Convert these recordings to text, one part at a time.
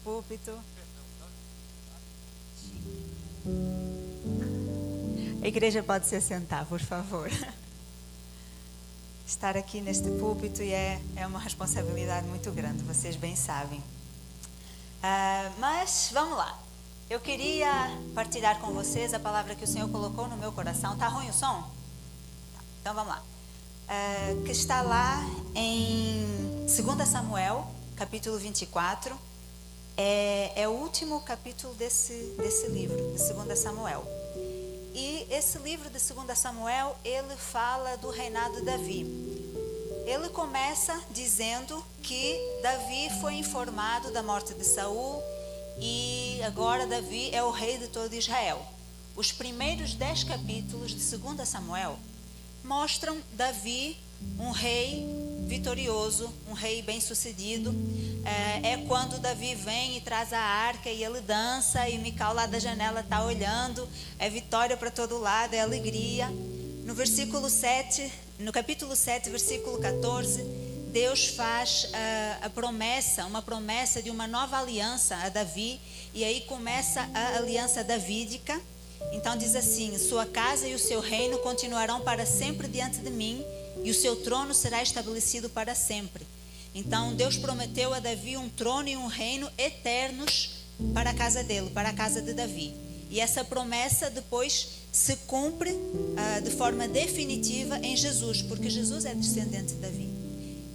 púlpito. A igreja pode se assentar, por favor. Estar aqui neste púlpito é uma responsabilidade muito grande, vocês bem sabem. Mas vamos lá. Eu queria partilhar com vocês a palavra que o Senhor colocou no meu coração. Está ruim o som? Tá. Então vamos lá. Que está lá em 2 Samuel, capítulo 24. É o último capítulo desse livro, de 2 Samuel. E esse livro de 2 Samuel, ele fala do reinado de Davi. Ele começa dizendo que Davi foi informado da morte de Saul e agora Davi é o rei de todo Israel. Os primeiros 10 capítulos de 2 Samuel mostram Davi um rei vitorioso, um rei bem-sucedido. É quando Davi vem e traz a arca e ele dança e Mical lá da janela está olhando, é vitória para todo lado, é alegria. No versículo 7, no capítulo 7, versículo 14, Deus faz uma promessa de uma nova aliança a Davi, e aí começa a aliança davídica. Então diz assim: sua casa e o seu reino continuarão para sempre diante de mim, e o seu trono será estabelecido para sempre. Então Deus prometeu a Davi um trono e um reino eternos para a casa dele, para a casa de Davi. E essa promessa depois se cumpre de forma definitiva em Jesus, porque Jesus é descendente de Davi.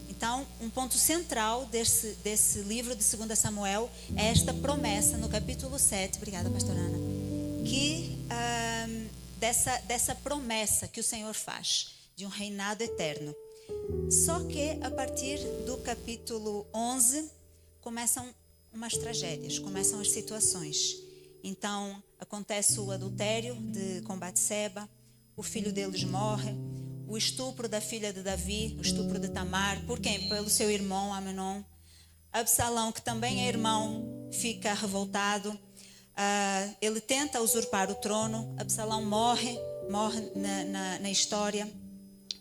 Então, um ponto central desse livro de 2 Samuel é esta promessa no capítulo 7, obrigada, pastora Ana, que dessa promessa que o Senhor faz de um reinado eterno. Só que a partir do capítulo 11 começam umas tragédias, começam as situações. Então acontece o adultério com Batseba, o filho deles morre, o estupro da filha de Davi, o estupro de Tamar. Por quem? Pelo seu irmão Amnon. Absalão, que também é irmão, fica revoltado. Ele tenta usurpar o trono. Absalão morre na história.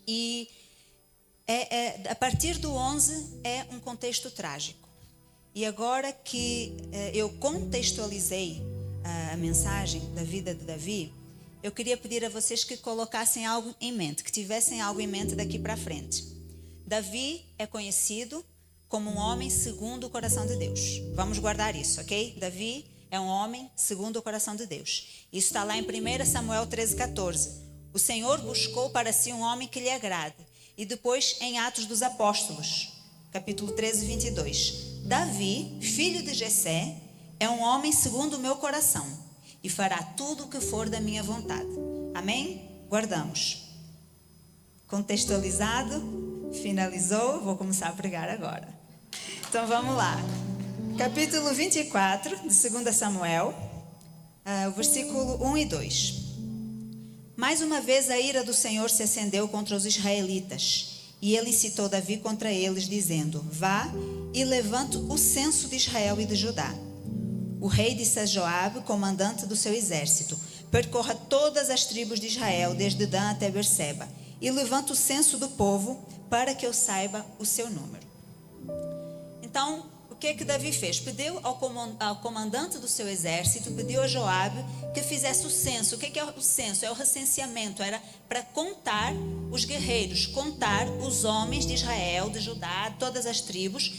E a partir do 11 é um contexto trágico. E agora que eu contextualizei a mensagem da vida de Davi, eu queria pedir a vocês que colocassem algo em mente, que tivessem algo em mente daqui para frente. Davi é conhecido como um homem segundo o coração de Deus. Vamos guardar isso, ok? Davi é um homem segundo o coração de Deus. Isso está lá em 1 Samuel 13:14. O Senhor buscou para si um homem que lhe agrade. E depois em Atos dos Apóstolos, capítulo 13:22. Davi, filho de Jessé, é um homem segundo o meu coração e fará tudo o que for da minha vontade. Amém? Guardamos. Contextualizado, finalizou, vou começar a pregar agora. Então vamos lá. Capítulo 24 de 2 Samuel, o versículo 1 e 2. Mais uma vez a ira do Senhor se acendeu contra os israelitas, e ele incitou Davi contra eles, dizendo: vá e levante o censo de Israel e de Judá. O rei disse a Joabe, comandante do seu exército: percorra todas as tribos de Israel, desde Dan até Berseba, e levante o censo do povo, para que eu saiba o seu número. Então, o que Davi fez? Pediu ao comandante do seu exército, pediu a Joabe que fizesse o censo. O que é o censo? É o recenseamento, era para contar os guerreiros, contar os homens de Israel, de Judá, todas as tribos,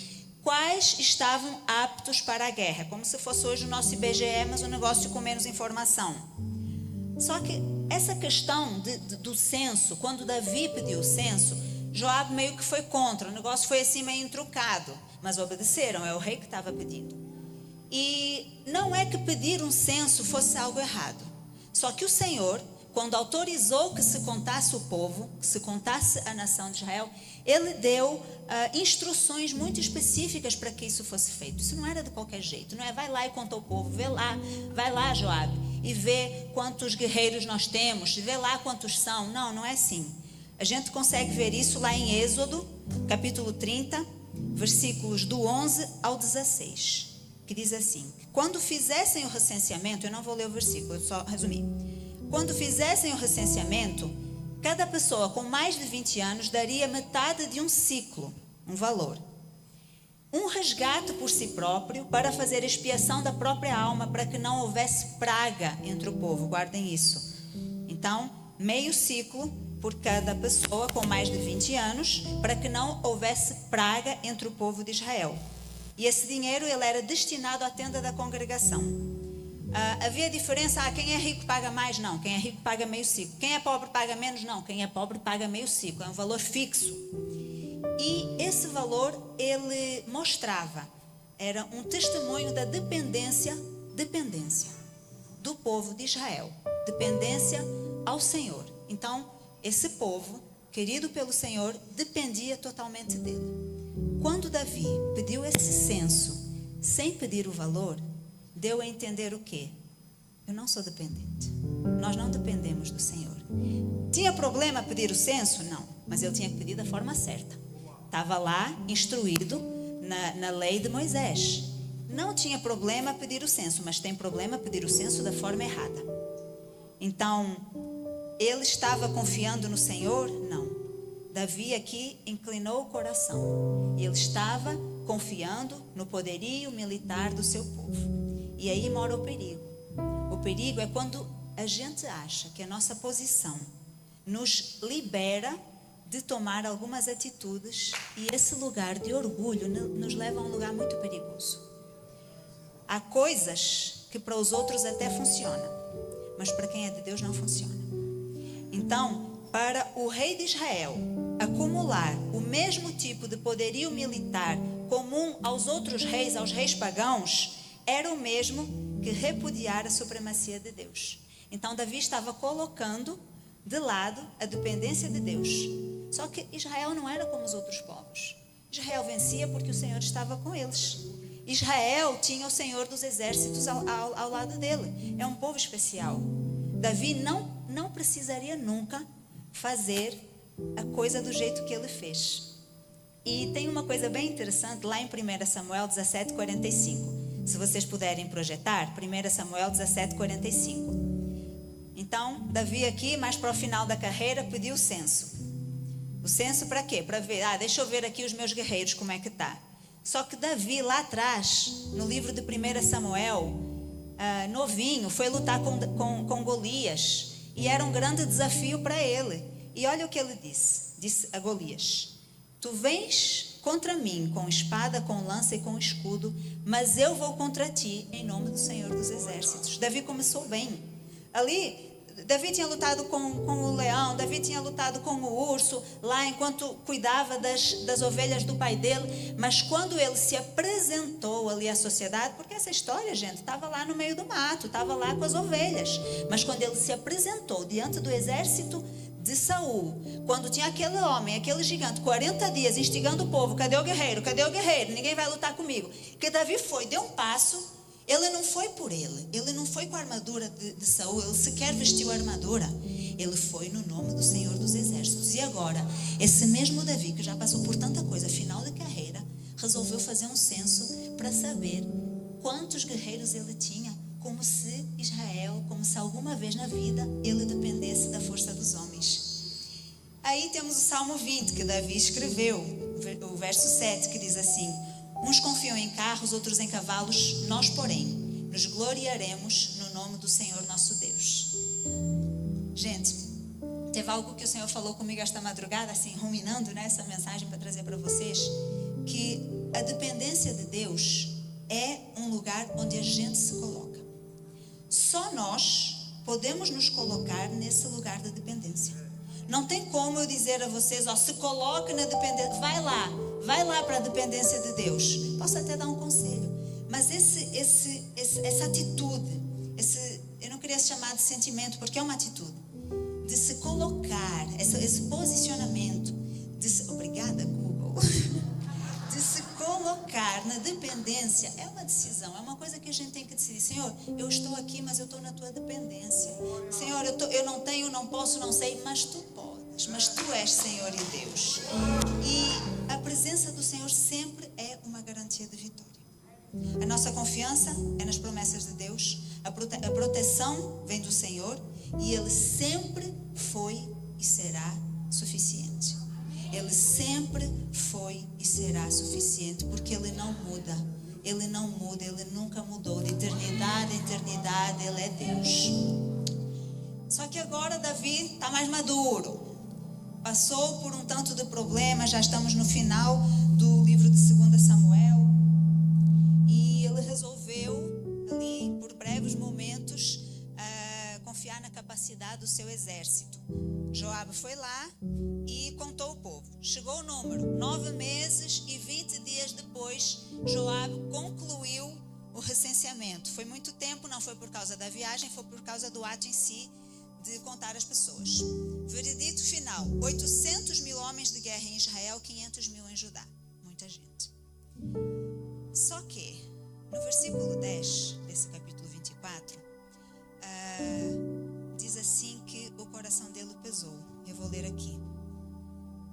quais estavam aptos para a guerra, como se fosse hoje o nosso IBGE, mas um negócio com menos informação. Só que essa questão do censo, quando Davi pediu o censo, Joabe meio que foi contra, o negócio foi assim meio intrucado, mas obedeceram, é o rei que estava pedindo. E não é que pedir um censo fosse algo errado, só que o Senhor, quando autorizou que se contasse o povo, que se contasse a nação de Israel, ele deu instruções muito específicas para que isso fosse feito. Isso não era de qualquer jeito, não é vai lá e conta o povo, vai lá Joabe, e vê quantos guerreiros nós temos, vê lá quantos são. Não é assim. A gente consegue ver isso lá em Êxodo, capítulo 30, versículos do 11 ao 16, que diz assim: quando fizessem o recenseamento, eu não vou ler o versículo, eu só resumi. Quando fizessem o recenseamento, cada pessoa com mais de 20 anos daria metade de um ciclo, um valor. um resgate por si próprio para fazer expiação da própria alma, para que não houvesse praga entre o povo. Guardem isso. Então, meio ciclo por cada pessoa com mais de 20 anos, para que não houvesse praga entre o povo de Israel. E esse dinheiro ele era destinado à tenda da congregação. Havia diferença, quem é rico paga mais? Não, quem é rico paga meio ciclo. Quem é pobre paga menos? Não, quem é pobre paga meio ciclo. É um valor fixo. E esse valor ele mostrava, era um testemunho da dependência do povo de Israel, dependência ao Senhor. Então, esse povo, querido pelo Senhor, dependia totalmente dele. Quando Davi pediu esse censo, sem pedir o valor, deu a entender o quê? Eu não sou dependente. Nós não dependemos do Senhor. Tinha problema pedir o censo? Não, mas eu tinha que pedir da forma certa. Estava lá instruído na lei de Moisés. Não tinha problema pedir o censo, mas tem problema pedir o censo da forma errada. Então, ele estava confiando no Senhor? Não. Davi aqui inclinou o coração. Ele estava confiando no poderio militar do seu povo. E aí mora o perigo. O perigo é quando a gente acha que a nossa posição nos libera de tomar algumas atitudes e esse lugar de orgulho nos leva a um lugar muito perigoso. Há coisas que para os outros até funcionam, mas para quem é de Deus não funciona. Então, para o rei de Israel acumular o mesmo tipo de poderio militar comum aos outros reis, aos reis pagãos, era o mesmo que repudiar a supremacia de Deus. Então, Davi estava colocando de lado a dependência de Deus. Só que Israel não era como os outros povos. Israel vencia porque o Senhor estava com eles. Israel tinha o Senhor dos exércitos ao lado dele. É um povo especial. Davi não precisaria nunca fazer a coisa do jeito que ele fez. E tem uma coisa bem interessante lá em 1 Samuel 17:45. Se vocês puderem projetar, 1 Samuel 17:45. Então, Davi aqui, mais para o final da carreira, pediu o censo. O censo para quê? Para ver, deixa eu ver aqui os meus guerreiros, como é que está. Só que Davi, lá atrás, no livro de 1 Samuel, novinho, foi lutar com Golias. E era um grande desafio para ele. E olha o que ele disse a Golias: tu vens contra mim com espada, com lança e com escudo, mas eu vou contra ti em nome do Senhor dos Exércitos. Davi começou bem. Ali, Davi tinha lutado com o leão, Davi tinha lutado com o urso, lá enquanto cuidava das ovelhas do pai dele. Mas quando ele se apresentou ali à sociedade, porque essa história, gente, estava lá no meio do mato, estava lá com as ovelhas. Mas quando ele se apresentou diante do exército de Saul, quando tinha aquele homem, aquele gigante, 40 dias instigando o povo: cadê o guerreiro? Cadê o guerreiro? Ninguém vai lutar comigo. Que Davi deu um passo. Ele não foi por ele não foi com a armadura de Saul, ele sequer vestiu a armadura. Ele foi no nome do Senhor dos Exércitos. E agora, esse mesmo Davi, que já passou por tanta coisa, final de carreira, resolveu fazer um censo para saber quantos guerreiros ele tinha, como se Israel, como se alguma vez na vida ele dependesse da força dos homens. Aí temos o Salmo 20, que Davi escreveu, o verso 7, que diz assim: uns confiam em carros, outros em cavalos, nós, porém, nos gloriaremos no nome do Senhor nosso Deus. Gente, teve algo que o Senhor falou comigo esta madrugada, assim, ruminando nessa mensagem para trazer para vocês, que a dependência de Deus é um lugar onde a gente se coloca. Só nós podemos nos colocar nesse lugar de dependência. Não tem como eu dizer a vocês: se coloque na dependência, vai lá para a dependência de Deus. Posso até dar um conselho, mas essa atitude, eu não queria chamar de sentimento, porque é uma atitude, de se colocar, esse posicionamento, obrigada Google, de se colocar na dependência, é uma decisão, é uma coisa que a gente tem que decidir. Senhor, eu estou aqui, mas eu estou na tua dependência. Senhor, eu não tenho, não posso, não sei, mas tu podes, mas tu és Senhor e Deus. E a presença do Senhor sempre é uma garantia de vitória. A nossa confiança é nas promessas de Deus, a proteção vem do Senhor, e Ele sempre foi e será suficiente. Ele sempre foi e será suficiente, porque Ele não muda. Ele não muda, Ele nunca mudou. De eternidade a eternidade, Ele é Deus. Só que agora Davi está mais maduro. Passou por um tanto de problemas, já estamos no final do livro de 2 Samuel. E ele resolveu, ali, por breves momentos, confiar na capacidade do seu exército. Joabe foi lá e contou o povo. Chegou o número, 9 meses e 20 dias depois, Joabe concluiu o recenseamento. Foi muito tempo, não foi por causa da viagem, foi por causa do ato em si, de contar as pessoas. Veredito final: 800 mil homens de guerra em Israel, 500 mil em Judá. Muita gente. Só que, no versículo 10 desse capítulo 24, diz assim que o coração dele pesou. Eu vou ler aqui.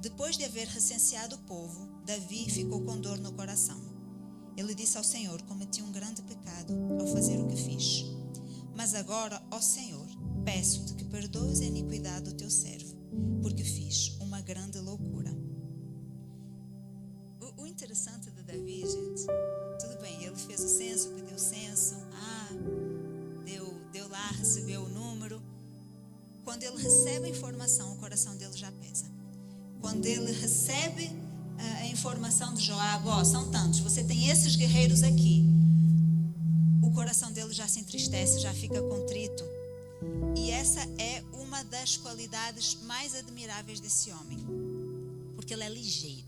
Depois de haver recenseado o povo, Davi ficou com dor no coração. Ele disse ao Senhor: cometi um grande pecado ao fazer o que fiz. Mas agora, ó Senhor, peço-te que perdoes a iniquidade do teu servo, porque fiz uma grande loucura. O interessante de Davi, gente, tudo bem, ele fez o censo, pediu o censo, deu lá, recebeu o número. Quando ele recebe a informação, o coração dele já pesa. Quando ele recebe a informação de Joabe: são tantos, você tem esses guerreiros aqui, o coração dele já se entristece, já fica contrito. E essa é uma das qualidades mais admiráveis desse homem, porque ele é ligeiro.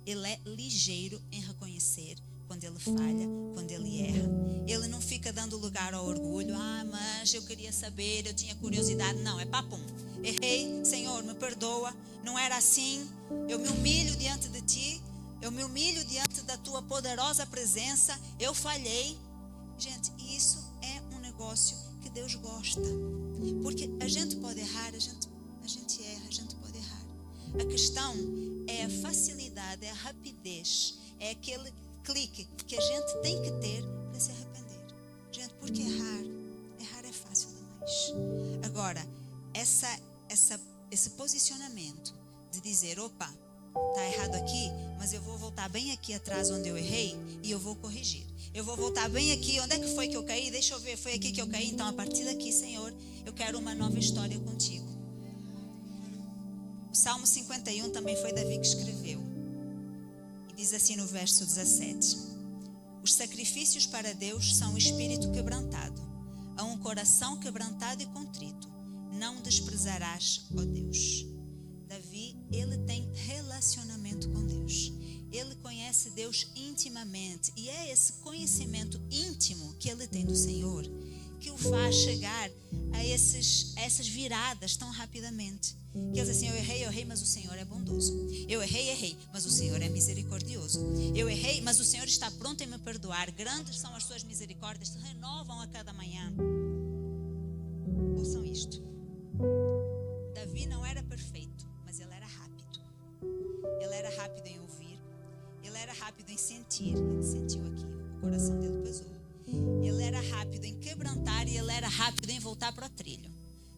Ele é ligeiro em reconhecer quando ele falha, quando ele erra. Ele não fica dando lugar ao orgulho. Mas eu queria saber, eu tinha curiosidade. Não, é papum. Errei, Senhor, me perdoa. Não era assim. Eu me humilho diante de Ti. Eu me humilho diante da Tua poderosa presença. Eu falhei. Gente, isso é um negócio que Deus gosta. Porque a gente pode errar, a gente erra, a gente pode errar. A questão é a facilidade, é a rapidez, é aquele clique que a gente tem que ter para se arrepender. Gente, porque errar é fácil demais. Agora, esse posicionamento de dizer: opa, está errado aqui, mas eu vou voltar bem aqui atrás onde eu errei e eu vou corrigir. Eu vou voltar bem aqui, onde é que foi que eu caí? Deixa eu ver, foi aqui que eu caí. Então, a partir daqui, Senhor, eu quero uma nova história contigo. O Salmo 51 também foi Davi que escreveu. E diz assim no verso 17: os sacrifícios para Deus são o espírito quebrantado. A um coração quebrantado e contrito não desprezarás, ó Deus. Davi, ele tem relacionamento com Deus. Ele conhece Deus intimamente. E é esse conhecimento íntimo que ele tem do Senhor que o faz chegar a essas viradas tão rapidamente. Que ele diz assim: eu errei, mas o Senhor é bondoso. Eu errei, mas o Senhor é misericordioso. Eu errei, mas o Senhor está pronto em me perdoar. Grandes são as suas misericórdias, se renovam a cada manhã. Ouçam isto. Davi não era perfeito, mas ele era rápido. Ele era rápido em ouvir. Ele era rápido em sentir. Ele sentiu aqui, o coração dele pesou. Ele era rápido em quebrantar e ele era rápido em voltar para o trilho.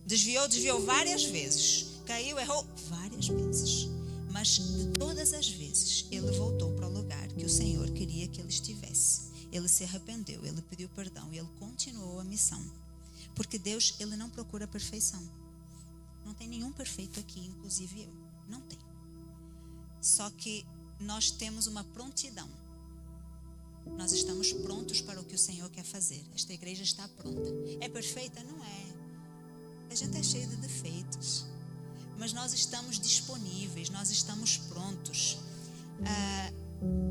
Desviou várias vezes. Caiu, errou várias vezes. Mas de todas as vezes, ele voltou para o lugar que o Senhor queria que ele estivesse. Ele se arrependeu, ele pediu perdão e ele continuou a missão. Porque Deus, ele não procura perfeição. Não tem nenhum perfeito aqui, inclusive eu. Não tem. Só que nós temos uma prontidão. Nós estamos prontos para o que o Senhor quer fazer. Esta igreja está pronta. É perfeita? Não é. A gente é cheio de defeitos. Mas nós estamos disponíveis, nós estamos prontos.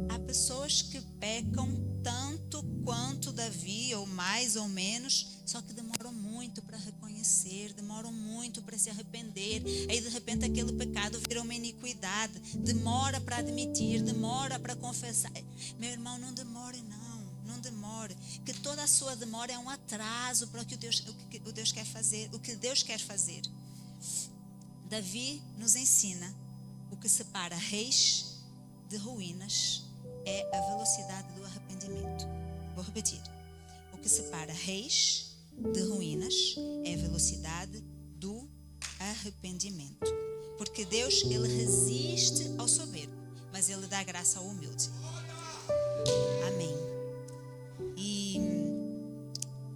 Há pessoas que pecam tanto quanto Davi, ou mais ou menos, só que demoram muito para reconhecer, demoram muito para se arrepender. Aí de repente aquele pecado vira uma iniquidade, demora para admitir, demora para confessar. Meu irmão, não demore não demore, que toda a sua demora é um atraso para o que Deus quer fazer, o que Deus quer fazer. Davi nos ensina: o que separa reis de ruínas é a velocidade do arrependimento. Vou repetir: o que separa reis de ruínas é a velocidade do arrependimento. Porque Deus, ele resiste ao soberbo, mas ele dá graça ao humilde. Amém. E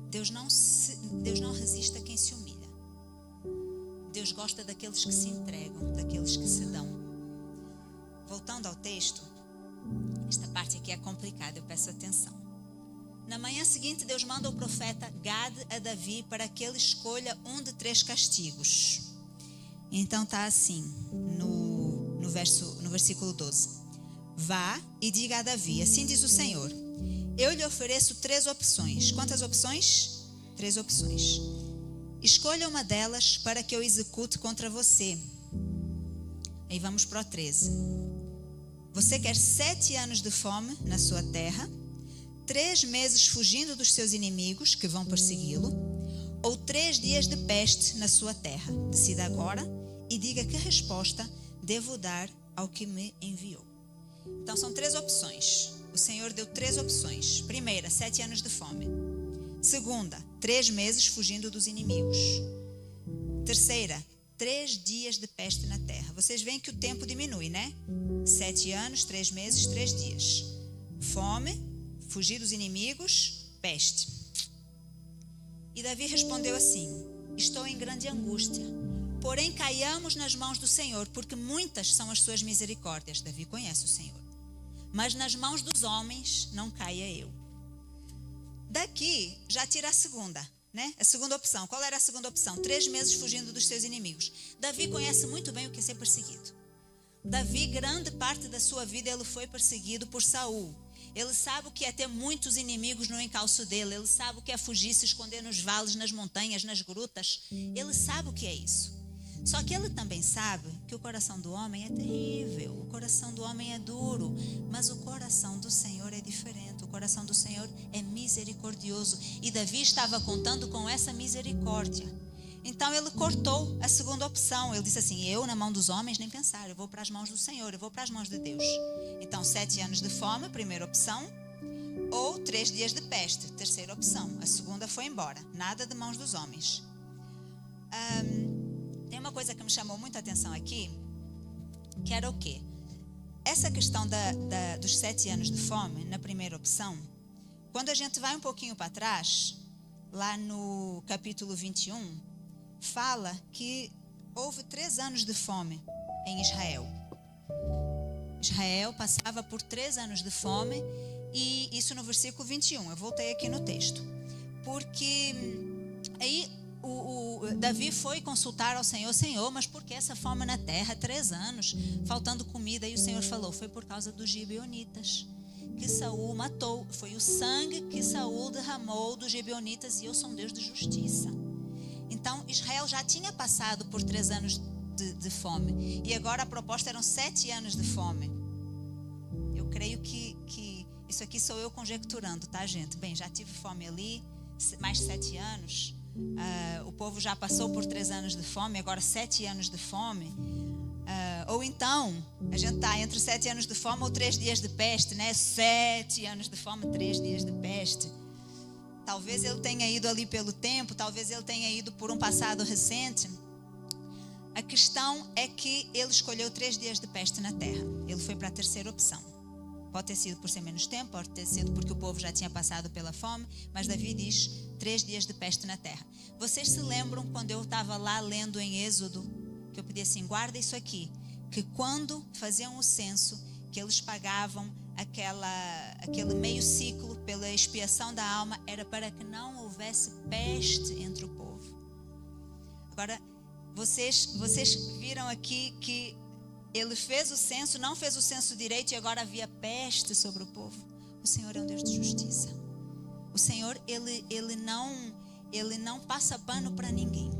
Deus não resiste a quem se humilha. Deus gosta daqueles que se entregam, daqueles que se dão. Voltando ao texto, esta parte aqui é complicada, eu peço atenção. Na manhã seguinte, Deus manda o profeta Gade a Davi para que ele escolha um de 3 castigos. Então está assim, no versículo 12. Vá e diga a Davi, assim diz o Senhor, eu lhe ofereço 3 opções. Quantas opções? 3 opções. Escolha uma delas para que eu execute contra você. Aí vamos para o 13. Você quer 7 anos de fome na sua terra, 3 meses fugindo dos seus inimigos que vão persegui-lo, ou 3 dias de peste na sua terra? Decida agora e diga que resposta devo dar ao que me enviou. Então são 3 opções. O Senhor deu 3 opções. Primeira, 7 anos de fome. Segunda, 3 meses fugindo dos inimigos. Terceira, 3 dias de peste na terra. Vocês veem que o tempo diminui, né? 7 anos, 3 meses, 3 dias. Fome, fugir dos inimigos, peste. E Davi respondeu assim: estou em grande angústia, porém caiamos nas mãos do Senhor, porque muitas são as suas misericórdias. Davi conhece o Senhor. Mas nas mãos dos homens não caia eu. Daqui já tira a segunda, né? A segunda opção. Qual era a segunda opção? 3 meses fugindo dos seus inimigos. Davi conhece muito bem o que é ser perseguido. Davi, grande parte da sua vida, ele foi perseguido por Saul. Ele sabe o que é ter muitos inimigos no encalço dele. Ele sabe o que é fugir, se esconder nos vales, nas montanhas, nas grutas. Ele sabe o que é isso. Só que ele também sabe que o coração do homem é terrível, o coração do homem é duro, mas o coração do Senhor é diferente, o coração do Senhor é misericordioso, e Davi estava contando com essa misericórdia. Então ele cortou a segunda opção, ele disse assim: eu na mão dos homens nem pensar, eu vou para as mãos do Senhor, eu vou para as mãos de Deus. Então 7 anos de fome, primeira opção, ou 3 dias de peste, terceira opção. A segunda foi embora, nada de mãos dos homens. Tem uma coisa que me chamou muita atenção aqui, que era o quê? Essa questão dos 7 anos de fome, na primeira opção, quando a gente vai um pouquinho para trás, lá no capítulo 21, fala que houve 3 anos de fome em Israel. Israel passava por 3 anos de fome, e isso no versículo 21, eu voltei aqui no texto, porque aí Davi foi consultar ao Senhor: Senhor, mas por que essa fome na terra? 3 anos, faltando comida. E o Senhor falou: foi por causa dos gibeonitas que Saul matou. Foi o sangue que Saul derramou dos gibeonitas, e eu sou um Deus de justiça. Então Israel já tinha passado por 3 anos de fome, e agora a proposta eram 7 anos de fome. Eu creio que isso aqui sou eu conjecturando, tá, gente? Bem, já tive fome ali, mais 7 anos. O povo já passou por 3 anos de fome, agora 7 anos de fome. Ou então, a gente está entre 7 anos de fome ou 3 dias de peste, né? 7 anos de fome, 3 dias de peste. Talvez ele tenha ido ali pelo tempo, talvez ele tenha ido por um passado recente. A questão é que ele escolheu 3 dias de peste na terra. Ele foi para a terceira opção. Pode ter sido por ser menos tempo, pode ter sido porque o povo já tinha passado pela fome, mas Davi diz 3 dias de peste na terra. Vocês se lembram quando eu estava lá lendo em Êxodo, que eu pedi assim: guarda isso aqui, que quando faziam o censo, que eles pagavam aquele meio ciclo pela expiação da alma, era para que não houvesse peste entre o povo. Agora, vocês viram aqui que ele fez o censo, não fez o censo direito, e agora havia peste sobre o povo. O Senhor é um Deus de justiça. O Senhor, ele não passa pano para ninguém.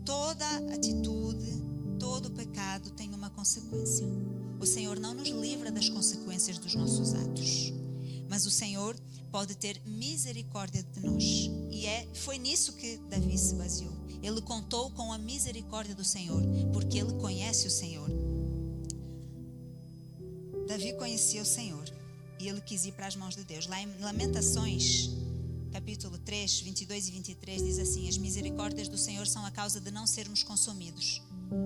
Toda atitude, todo pecado tem uma consequência. O Senhor não nos livra das consequências dos nossos atos, mas o Senhor pode ter misericórdia de nós. E foi nisso que Davi se baseou. Ele contou com a misericórdia do Senhor, porque ele conhece o Senhor. Davi conhecia o Senhor e ele quis ir para as mãos de Deus. Lá em Lamentações, capítulo 3, 22 e 23, diz assim: as misericórdias do Senhor são a causa de não sermos consumidos,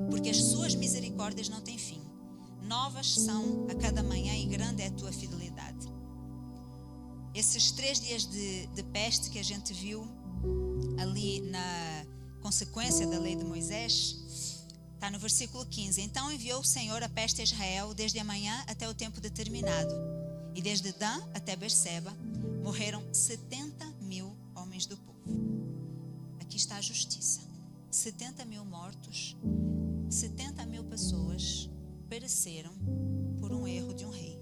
porque as suas misericórdias não têm fim. Novas são a cada manhã e grande é a tua fidelidade. Esses 3 dias de peste que a gente viu ali na consequência da lei de Moisés, está no versículo 15. Então enviou o Senhor a peste a Israel desde a manhã até o tempo determinado. E desde Dan até Berseba morreram 70.000 homens do povo. Aqui está a justiça. 70.000 mortos, 70.000 pessoas pereceram por um erro de um rei.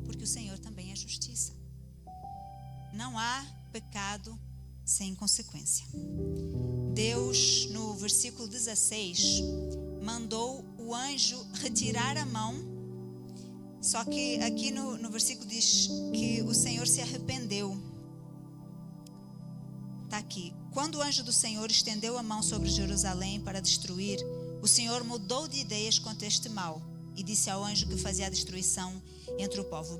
Porque o Senhor também é justiça. Não há pecado sem consequência. Deus, no versículo 16, mandou o anjo retirar a mão. Só que aqui no versículo diz que o Senhor se arrependeu. Está aqui. Quando o anjo do Senhor estendeu a mão sobre Jerusalém para destruir, o Senhor mudou de ideias contra este mal e disse ao anjo que fazia a destruição entre o povo: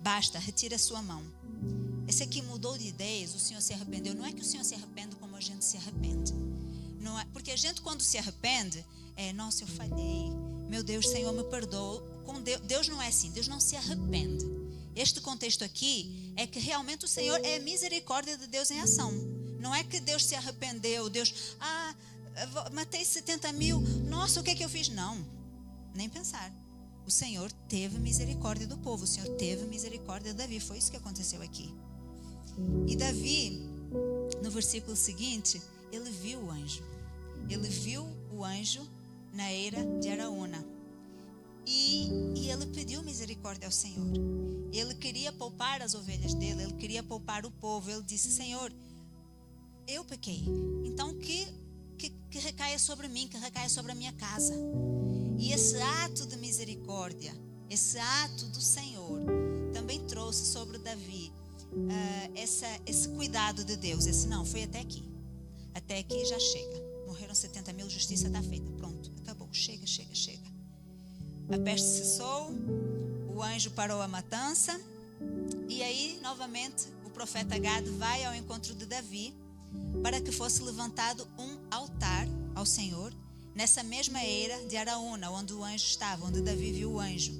basta, retira a sua mão. Esse aqui mudou de ideias, o Senhor se arrependeu. Não é que o Senhor se arrepende como a gente se arrepende. Não é, porque a gente, quando se arrepende, nossa, eu falhei. Meu Deus, Senhor, me perdoa. Com Deus não é assim, Deus não se arrepende. Este contexto aqui é que realmente o Senhor é a misericórdia de Deus em ação. Não é que Deus se arrependeu, Deus, matei 70.000, nossa, o que é que eu fiz? Não, nem pensar. O Senhor teve misericórdia do povo, o Senhor teve misericórdia de Davi, foi isso que aconteceu aqui. E Davi, no versículo seguinte, ele viu o anjo. Ele viu o anjo na eira de Araúna. E ele pediu misericórdia ao Senhor. Ele queria poupar as ovelhas dele, ele queria poupar o povo. Ele disse: Senhor, eu pequei, então que recaia sobre mim, que recaia sobre a minha casa. E esse ato de misericórdia, esse ato do Senhor, também trouxe sobre Davi esse cuidado de Deus. Esse não, foi até aqui já chega. Morreram 70.000, justiça está feita, pronto, acabou, chega. A peste cessou, o anjo parou a matança. E aí, novamente, o profeta Gad vai ao encontro de Davi para que fosse levantado um altar ao Senhor nessa mesma eira de Araúna, onde o anjo estava, onde Davi viu o anjo.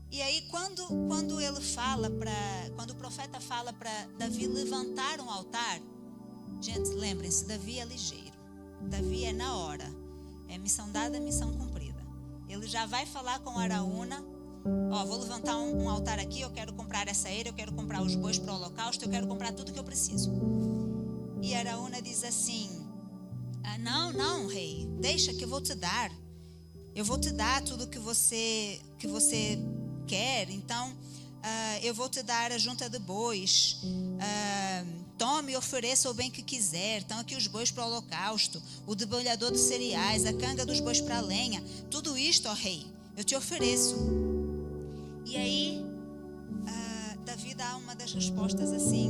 E aí, quando o profeta fala para Davi levantar um altar, gente, lembrem-se, Davi é ligeiro, Davi é na hora, é missão dada, missão cumprida. Ele já vai falar com Araúna: vou levantar um altar aqui, eu quero comprar essa eira, eu quero comprar os bois para o holocausto, eu quero comprar tudo que eu preciso. E Araúna diz assim: não, rei, deixa que eu vou te dar tudo que você quer. Então eu vou te dar a junta de bois, tome e ofereça o bem que quiser. Então aqui os bois para o holocausto, o debulhador de cereais, a canga dos bois para a lenha, tudo isto, ó rei, eu te ofereço. E aí Davi dá uma das respostas assim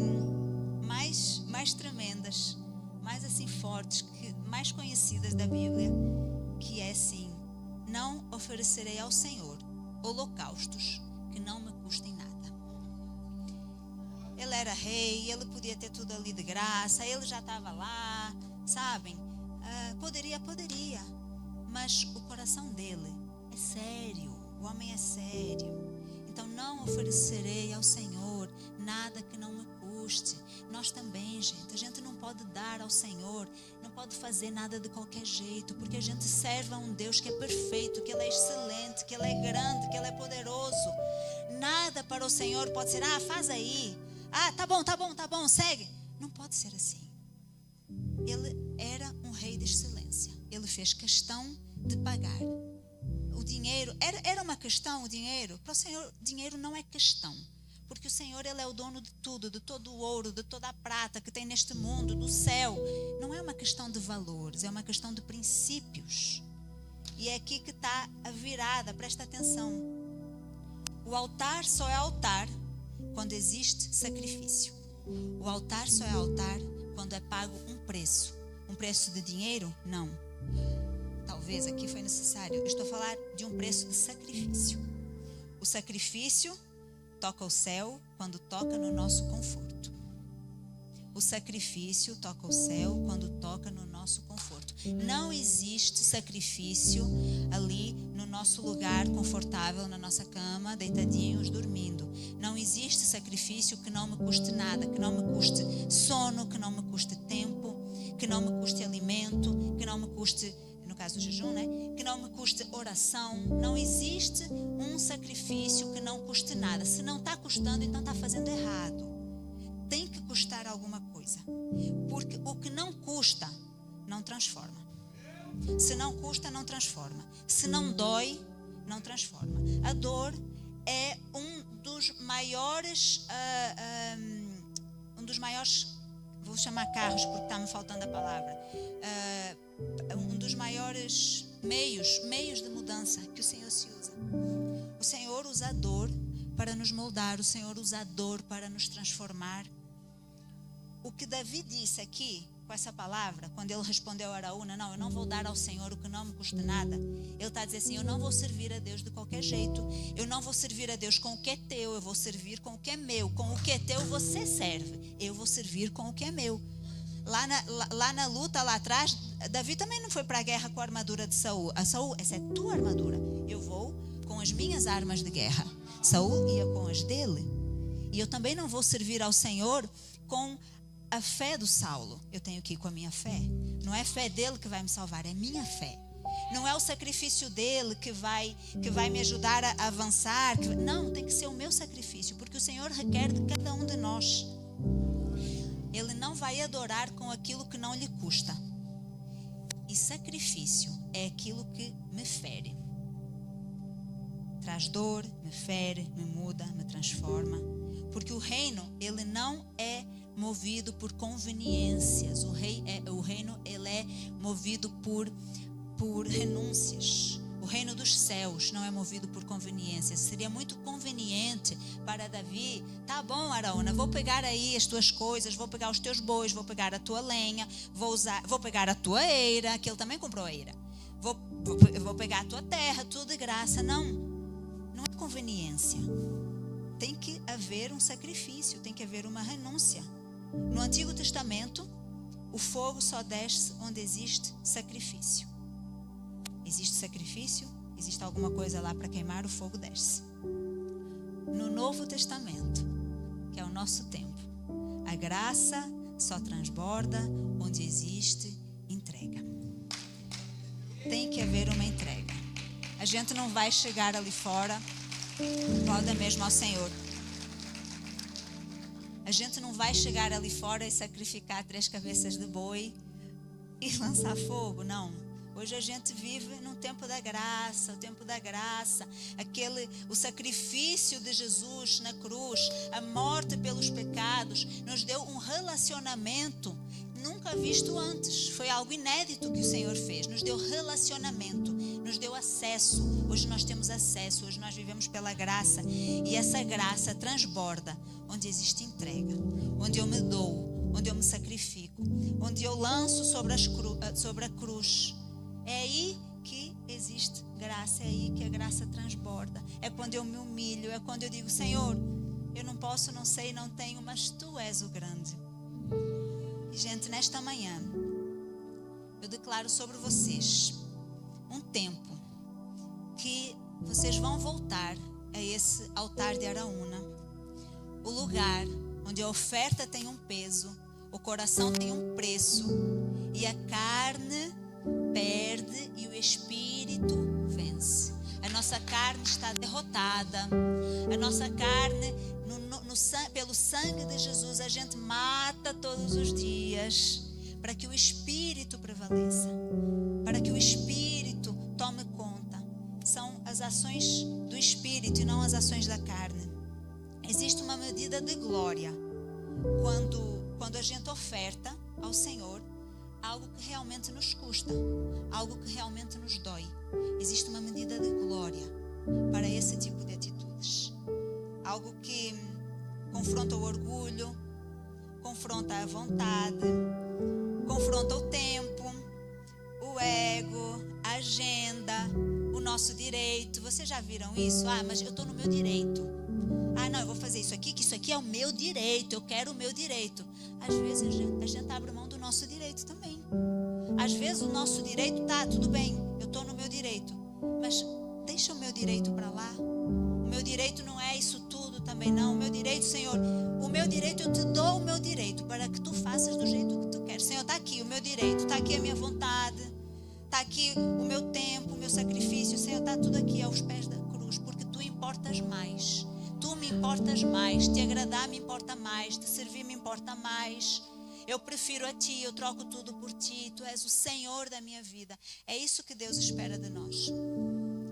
mais tremendas, mais assim fortes, mais conhecidas da Bíblia, que é assim: não oferecerei ao Senhor holocaustos que não me custem nada. Ele era rei, ele podia ter tudo ali de graça, ele já estava lá, sabem? Poderia, mas o coração dele é sério, o homem é sério. Então não oferecerei ao Senhor nada que não me custe. Nós também, gente, a gente não pode dar ao Senhor, não pode fazer nada de qualquer jeito, porque a gente serve a um Deus que é perfeito, que Ele é excelente, que Ele é grande, que Ele é poderoso. Nada para o Senhor pode ser: faz aí, tá bom, segue. Não pode ser assim. Ele era um rei de excelência, ele fez questão de pagar. O dinheiro, era uma questão, o dinheiro? Para o Senhor, dinheiro não é questão. Porque o Senhor, Ele é o dono de tudo, de todo o ouro, de toda a prata que tem neste mundo, do céu. Não é uma questão de valores, é uma questão de princípios. E é aqui que está a virada, presta atenção. O altar só é altar quando existe sacrifício. O altar só é altar quando é pago um preço. Um preço de dinheiro? Não. Talvez aqui foi necessário. Eu estou a falar de um preço de sacrifício. O sacrifício toca o céu quando toca no nosso conforto. o sacrifício toca o céu quando toca no nosso conforto. Não existe sacrifício ali no nosso lugar confortável, na nossa cama, deitadinhos, dormindo. Não existe sacrifício que não me custe nada, que não me custe sono, que não me custe tempo, que não me custe alimento, que não me custe, no caso do jejum, né? Que não me custe oração. Não existe um sacrifício que não custe nada. Se não está custando, então está fazendo errado. Tem que custar alguma coisa, porque o que não custa não transforma. Se não custa, não transforma. Se não dói, não transforma. A dor é um dos maiores, vou chamar carros porque está-me faltando a palavra, um dos maiores meios de mudança que o Senhor se usa. O Senhor usa a dor para nos moldar, o Senhor usa a dor para nos transformar. O que Davi disse aqui, com essa palavra, quando ele respondeu a Araúna, não, eu não vou dar ao Senhor o que não me custa nada. Ele está a dizer assim, eu não vou servir a Deus de qualquer jeito. Eu não vou servir a Deus com o que é teu, eu vou servir com o que é meu. Com o que é teu você serve, eu vou servir com o que é meu. Lá na luta, lá atrás, Davi também não foi para a guerra com a armadura de Saul. Saul, essa é tua armadura. Eu vou com as minhas armas de guerra. Saul ia com as dele. E eu também não vou servir ao Senhor com a fé do Saulo. Eu tenho que ir com a minha fé. Não é a fé dele que vai me salvar, é minha fé. Não é o sacrifício dele que vai me ajudar a avançar. Não, tem que ser o meu sacrifício, porque o Senhor requer de cada um de nós. Ele não vai adorar com aquilo que não lhe custa. E sacrifício é aquilo que me fere. Traz dor, me fere, me muda, me transforma. Porque o reino, ele não é movido por conveniências. O reino, ele é movido por renúncias. O reino dos céus não é movido por conveniências. Seria muito conveniente para Davi, tá bom, Araúna, vou pegar aí as tuas coisas, vou pegar os teus bois, vou pegar a tua lenha, vou pegar a tua eira, que ele também comprou a eira, vou pegar a tua terra, tudo de graça. Não é conveniência. Tem que haver um sacrifício, tem que haver uma renúncia. No Antigo Testamento, o fogo só desce onde existe sacrifício. Existe sacrifício, existe alguma coisa lá para queimar, o fogo desce. No Novo Testamento, que é o nosso tempo, a graça só transborda onde existe entrega. Tem que haver uma entrega. A gente não vai chegar ali fora, roda mesmo ao Senhor. A gente não vai chegar ali fora e sacrificar 3 cabeças de boi e lançar fogo, não. Hoje a gente vive num tempo da graça, o tempo da graça, o sacrifício de Jesus na cruz, a morte pelos pecados, nos deu um relacionamento nunca visto antes. Foi algo inédito que o Senhor fez, nos deu relacionamento, nos deu acesso. Hoje nós temos acesso, hoje nós vivemos pela graça, e essa graça transborda onde existe entrega, onde eu me dou, onde eu me sacrifico, onde eu lanço sobre a cruz. É aí que existe graça, é aí que a graça transborda. É quando eu me humilho, é quando eu digo, Senhor, eu não posso, não sei, não tenho, mas Tu és o grande. E gente, nesta manhã, eu declaro sobre vocês um tempo que vocês vão voltar a esse altar de Araúna, o lugar onde a oferta tem um peso, o coração tem um preço, e a carne perde e o Espírito vence. A nossa carne está derrotada. A nossa carne, pelo sangue de Jesus, a gente mata todos os dias para que o Espírito prevaleça, para que o Espírito tome conta. São as ações do Espírito e não as ações da carne. Existe uma medida de glória quando a gente oferta ao Senhor algo que realmente nos custa, algo que realmente nos dói. Existe uma medida de glória para esse tipo de atitudes. Algo que confronta o orgulho, confronta a vontade, confronta o tempo, o ego, a agenda, o nosso direito. Vocês já viram isso? Mas eu estou no meu direito. Não, eu vou fazer isso aqui, que isso aqui é o meu direito, eu quero o meu direito. às vezes a gente abre mão do nosso direito também. Às vezes o nosso direito, tá, tudo bem, eu estou no meu direito, mas deixa o meu direito para lá. O meu direito não é isso tudo também não. O meu direito, Senhor, o meu direito, eu te dou o meu direito para que tu faças do jeito que tu queres. Senhor, está aqui o meu direito, está aqui a minha vontade, está aqui o meu tempo, o meu sacrifício. Senhor, está tudo aqui aos pés da cruz, porque tu importas mais. Tu me importas mais, te agradar me importa mais, te servir me importa mais. Eu prefiro a ti, eu troco tudo por ti, tu és o Senhor da minha vida. É isso que Deus espera de nós.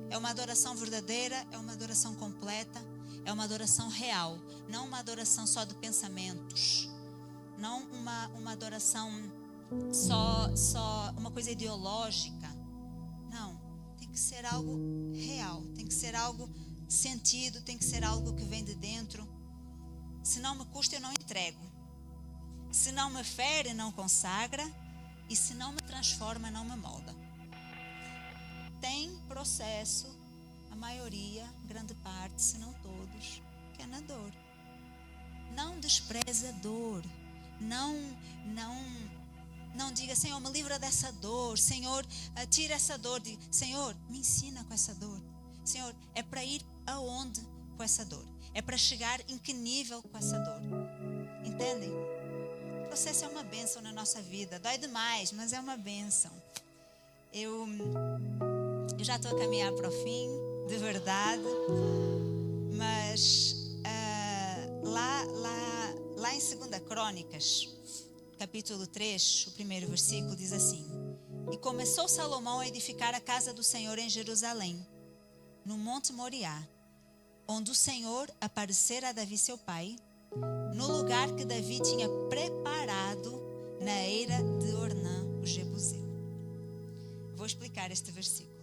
É uma adoração verdadeira, é uma adoração completa, é uma adoração real, não uma adoração só de pensamentos, não uma adoração só uma coisa ideológica. Não, tem que ser algo real, tem que ser algo sentido, tem que ser algo que vem de dentro. Se não me custa, eu não entrego. Se não me fere, não consagra. E se não me transforma, não me molda. Tem processo, a maioria, grande parte, se não todos, que é na dor. Não despreze a dor. Não diga, Senhor, me livra dessa dor. Senhor, tira essa dor. Diga, Senhor, me ensina com essa dor. Senhor, é para ir aonde com essa dor? É para chegar em que nível com essa dor? Entendem? O processo é uma bênção na nossa vida. Dói demais, mas é uma bênção. Eu já estou a caminhar para o fim, de verdade. Mas lá em 2 Crônicas, capítulo 3, o primeiro versículo diz assim: E começou Salomão a edificar a casa do Senhor em Jerusalém, no Monte Moriá, onde o Senhor aparecera a Davi seu pai, no lugar que Davi tinha preparado na eira de Ornã, o Jebuseu. Vou explicar este versículo.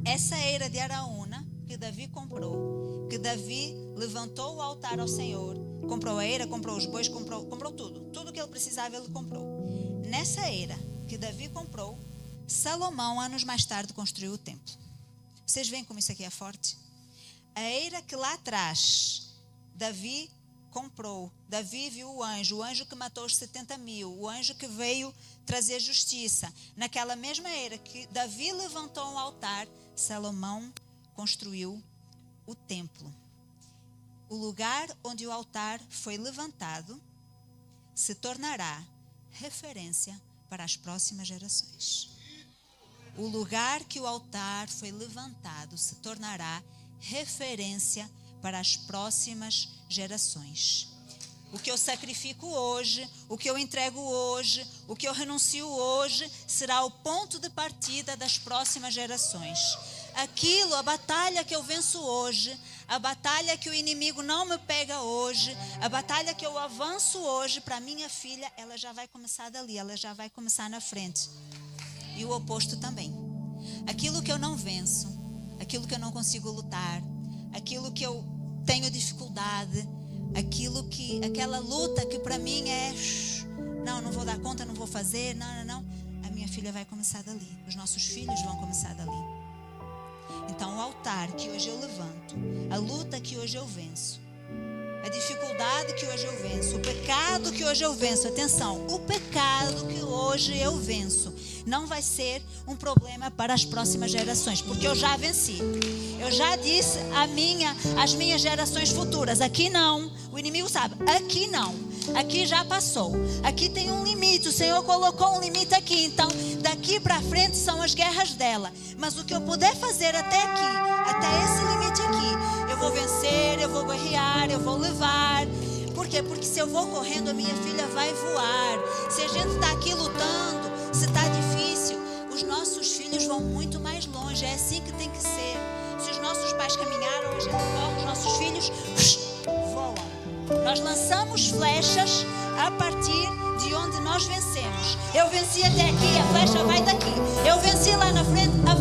Essa eira de Araúna que Davi comprou, que Davi levantou o altar ao Senhor, comprou a eira, comprou os bois, comprou tudo que ele precisava ele comprou. Nessa eira que Davi comprou, Salomão, anos mais tarde, construiu o templo. Vocês veem como isso aqui é forte? A eira que lá atrás Davi comprou, Davi viu o anjo que matou os 70.000, o anjo que veio trazer justiça. Naquela mesma eira que Davi levantou um altar, Salomão construiu o templo. O lugar onde o altar foi levantado se tornará referência para as próximas gerações. O lugar que o altar foi levantado se tornará referência para as próximas gerações. O que eu sacrifico hoje, o que eu entrego hoje, o que eu renuncio hoje, será o ponto de partida das próximas gerações. Aquilo, a batalha que eu venço hoje, a batalha que o inimigo não me pega hoje, a batalha que eu avanço hoje para minha filha, ela já vai começar dali, ela já vai começar na frente. E o oposto também. Aquilo que eu não venço, aquilo que eu não consigo lutar, aquilo que eu tenho dificuldade, aquela luta que para mim é não vou dar conta, não vou fazer, não, a minha filha vai começar dali, os nossos filhos vão começar dali. Então o altar que hoje eu levanto, a luta que hoje eu venço, a dificuldade que hoje eu venço, o pecado que hoje eu venço, atenção, o pecado que hoje eu venço não vai ser um problema para as próximas gerações, porque eu já venci. Eu já disse às minhas gerações futuras, aqui não, o inimigo sabe, aqui não, aqui já passou, aqui tem um limite, o Senhor colocou um limite aqui, então daqui para frente são as guerras dela, mas o que eu puder fazer até aqui, até esse limite aqui, eu vou vencer, eu vou guerrear, eu vou levar. Por quê? Porque se eu vou correndo, a minha filha vai voar. Se a gente está aqui lutando, se está difícil, os nossos filhos vão muito mais longe. É assim que tem que ser. Se os nossos pais caminharam, a gente corre, os nossos filhos voam. Nós lançamos flechas a partir de onde nós vencemos. Eu venci até aqui, a flecha vai daqui. Eu venci lá na frente, a